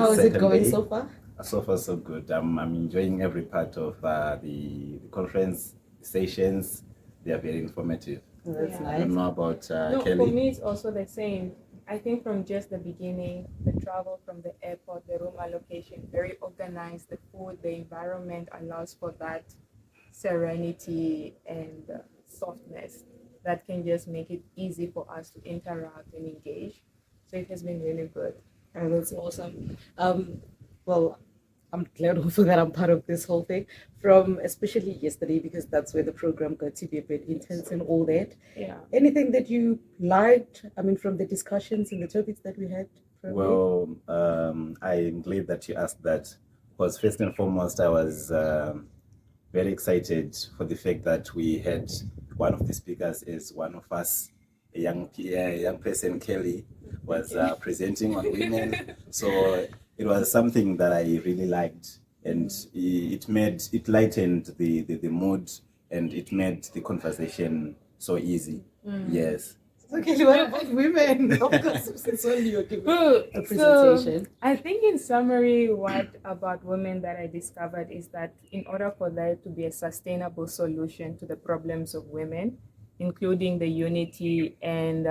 How is it going so far? So far, so good. I'm enjoying every part of the conference sessions. They are very informative. That's nice. I don't know about Kelly. For me, it's also the same. I think from just the beginning, the travel from the airport, the room allocation, very organized. The food, the environment allows for that serenity and softness that can just make it easy for us to interact and engage. So it has been really good. Oh, that's awesome. Well, I'm glad also that I'm part of this whole thing, from especially yesterday, because that's where the program got to be a bit intense and all that. Yeah. Anything that you liked, from the discussions and the topics that we had? Well, I'm glad that you asked that, because first and foremost, I was very excited for the fact that we had one of the speakers is one of us, a young person, Kelly, was presenting on women. So it was something that I really liked, and it lightened the mood, and it made the conversation so easy. Yes. Okay, what about women? Of course, since only you're giving a presentation. So, I think in summary, what about women that I discovered is that in order for there to be a sustainable solution to the problems of women, including the unity and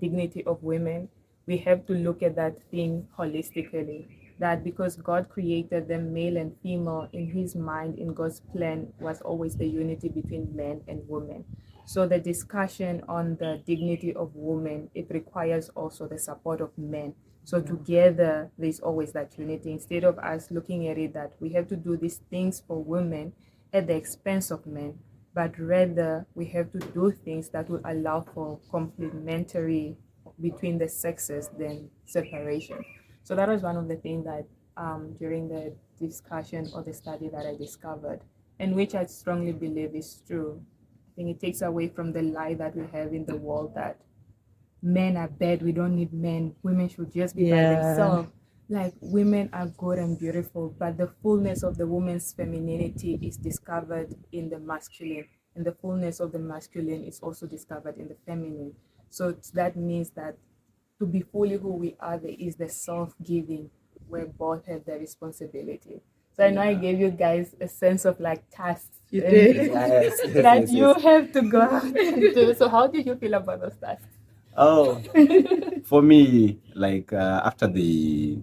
dignity of women, we have to look at that thing holistically. That because God created them male and female, in his mind, in God's plan, was always the unity between men and women. So the discussion on the dignity of women, it requires also the support of men. So together, there's always that unity. Instead of us looking at it that we have to do these things for women at the expense of men, but rather we have to do things that will allow for complementary between the sexes than separation. So that was one of the things that during the discussion or the study that I discovered, and which I strongly believe is true. I think it takes away from the lie that we have in the world that men are bad, we don't need men, women should just be by themselves. Like, women are good and beautiful, but the fullness of the woman's femininity is discovered in the masculine, and the fullness of the masculine is also discovered in the feminine. So that means that to be fully who we are, there is the self-giving where both have the responsibility. So I know I gave you guys a sense of like tasks. You did. That you have to go out and do. So how did you feel about those tasks? Oh, for me, like after the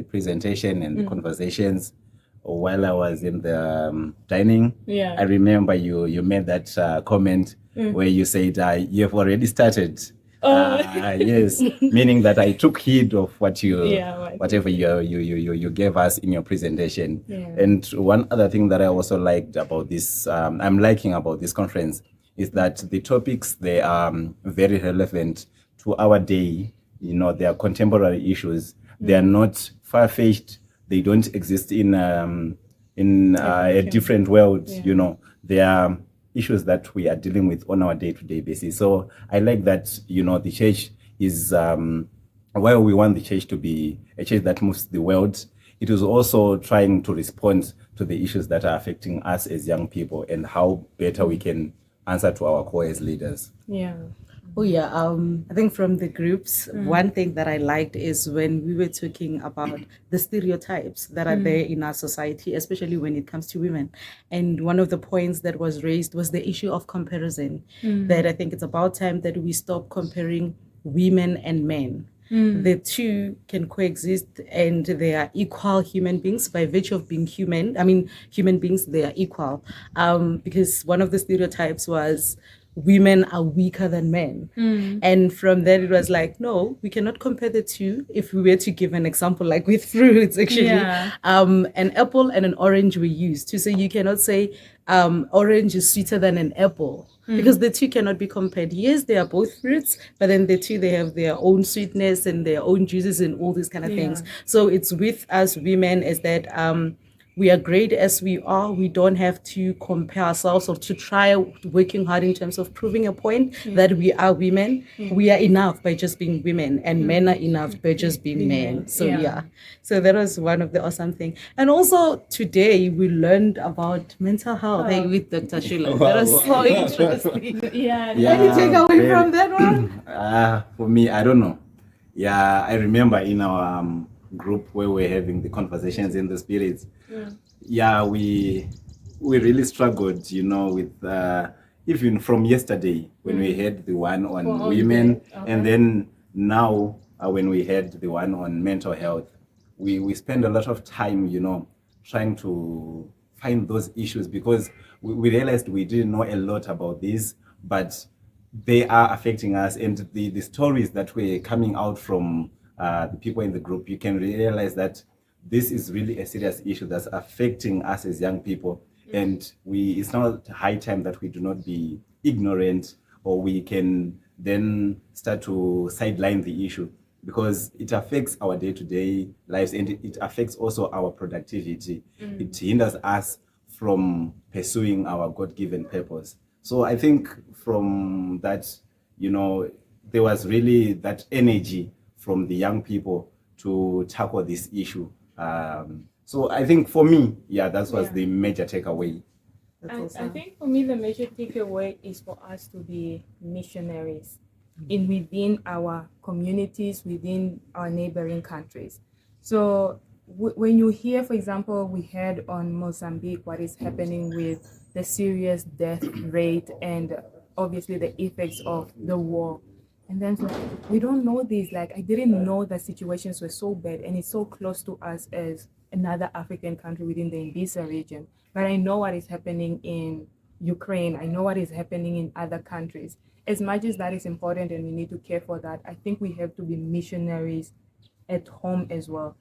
presentation and the conversations, while I was in the dining, I remember you made that comment where you said you have already started. Yes, meaning that I took heed of what whatever you gave us in your presentation. And one other thing that I also liked about this, I'm liking about this conference, is that the topics, they are very relevant to our day. You know, they are contemporary issues. They are not far-fetched. They don't exist in a different world. You know, they are issues that we are dealing with on our day-to-day basis. So I like that, you know, the church is, while we want the church to be a church that moves the world, it is also trying to respond to the issues that are affecting us as young people and how better we can answer to our call as leaders. Yeah. Oh yeah, I think from the groups, one thing that I liked is when we were talking about the stereotypes that are there in our society, especially when it comes to women. And one of the points that was raised was the issue of comparison, that I think it's about time that we stop comparing women and men. The two can coexist and they are equal human beings by virtue of being human. I mean, human beings, they are equal. Because one of the stereotypes was women are weaker than men. And from there it was like, no, we cannot compare the two. If we were to give an example, like with fruits, actually, an apple and an orange were used to say, you cannot say orange is sweeter than an apple, because the two cannot be compared. Yes, they are both fruits, but then the two, they have their own sweetness and their own juices and all these kind of things. So it's with us women is that we are great as we are. We don't have to compare ourselves or to try working hard in terms of proving a point that we are women. We are enough by just being women, and men are enough by just being men. So so that was one of the awesome things. And also today we learned about mental health with Dr. Shula. That was so interesting. What do you take away from that one? For me, I don't know. Yeah, I remember in our group where we're having the conversations in the spirits, we really struggled, with even from yesterday when we had the one on women, and then now when we had the one on mental health, we spend a lot of time, trying to find those issues, because we realized we didn't know a lot about this, but they are affecting us, and the stories that were coming out from the people in the group, you can realize that this is really a serious issue that's affecting us as young people, and it's not high time that we do not be ignorant, or we can then start to sideline the issue, because it affects our day-to-day lives, and it affects also our productivity. It hinders us from pursuing our God-given purpose. So I think from that, there was really that energy from the young people to tackle this issue. So I think for me, that was the major takeaway. I think for me, the major takeaway is for us to be missionaries within our communities, within our neighboring countries. So when you hear, for example, we heard on Mozambique what is happening with the serious death rate and obviously the effects of the war. And then we don't know this. Like, I didn't know that situations were so bad, and it's so close to us as another African country within the IMBISA region. But I know what is happening in Ukraine. I know what is happening in other countries. As much as that is important and we need to care for that, I think we have to be missionaries at home as well,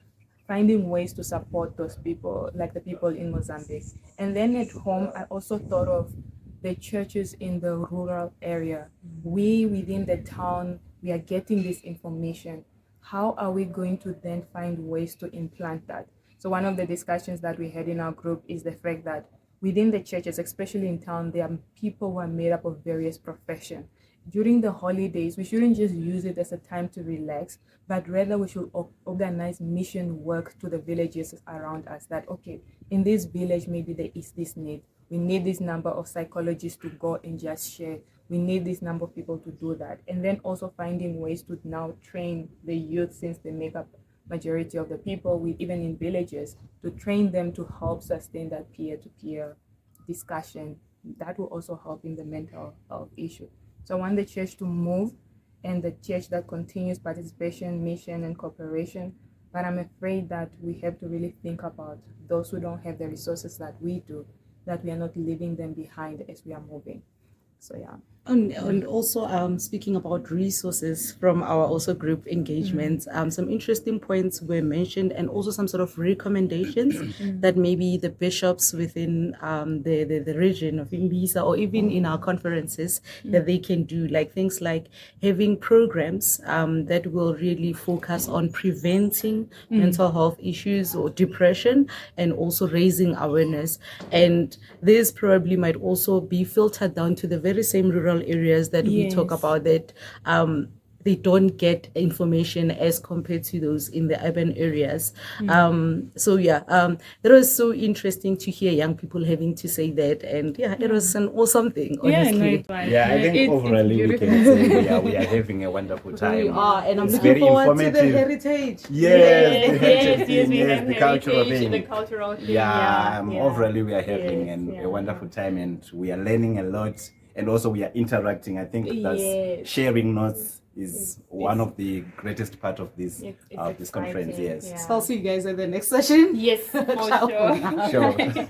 finding ways to support those people, like the people in Mozambique. And then at home, I also thought of the churches in the rural area. We within the town, we are getting this information. How are we going to then find ways to implant that? So one of the discussions that we had in our group is the fact that within the churches, especially in town, there are people who are made up of various professions. During the holidays, we shouldn't just use it as a time to relax, but rather we should organize mission work to the villages around us, that, okay, in this village, maybe there is this need. We need this number of psychologists to go and just share. We need this number of people to do that. And then also finding ways to now train the youth, since they make up majority of the people, even in villages, to train them to help sustain that peer-to-peer discussion. That will also help in the mental health issue. So I want the church to move, and the church that continues participation, mission, and cooperation. But I'm afraid that we have to really think about those who don't have the resources that we do, that we are not leaving them behind as we are moving. So And also speaking about resources from our also group engagements, some interesting points were mentioned, and also some sort of recommendations that maybe the bishops within the region of IMBISA, or even in our conferences, that they can do, like things like having programs that will really focus on preventing mental health issues or depression, and also raising awareness. And this probably might also be filtered down to the very same rural areas that we talk about, that they don't get information as compared to those in the urban areas. That was so interesting to hear young people having to say that, and it was an awesome thing, honestly. I think overall we can say we are having a wonderful time. We are, and I'm It's looking very forward to the informative. heritage. The cultural thing. The cultural thing. Overall we are having a wonderful time, and we are learning a lot, and also we are interacting. I think that's sharing notes is one of the greatest part of this this conference. So I'll see you guys at the next session. Yes, for sure. Sure.